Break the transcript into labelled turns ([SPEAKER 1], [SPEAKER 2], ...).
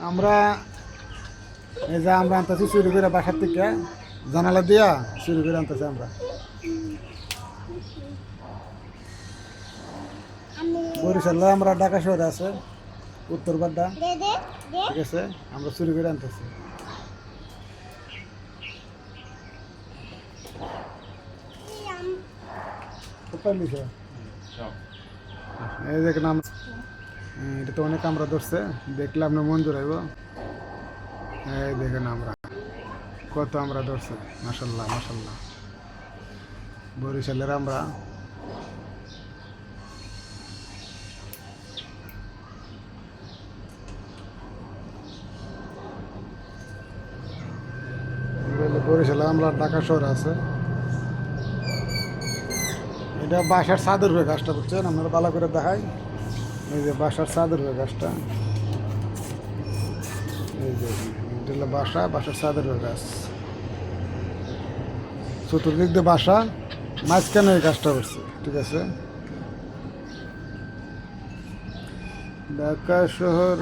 [SPEAKER 1] আমরা এই যে আমরা আনতেছি চুরি করে বাসার থেকে জানালা দিয়া চুরি করে আনতেছি আমরা। বরিশালে আমরা ঢাকা শহরে আছে উত্তর বাড্ডা, ঠিক আছে, আমরা চুরি করে আনতেছি। এই দেখেন এটা তো অনেক আমরা ধরছে, দেখলে আপনার মন জোড়াইব। এই দেখেন আমরা কত আমরা ধরছে, মাশাল্লাহ মাশাল্লাহ। বরিশালের আমরা বরিশালে আমরা ঢাকা শহরে আছে। এটা বাসার চাদর হয়ে গাছটা, বুঝছেন, আপনারা ভালো করে দেখাই। এই যে বাসার চাদর হয়ে গাছটা, এই যে এটা হলো বাসার চাদর হয়ে গাছ, চতুর্দিক দিয়ে বাসা, মাঝখানে এই গাছটা করছে, ঠিক আছে। ঢাকা শহর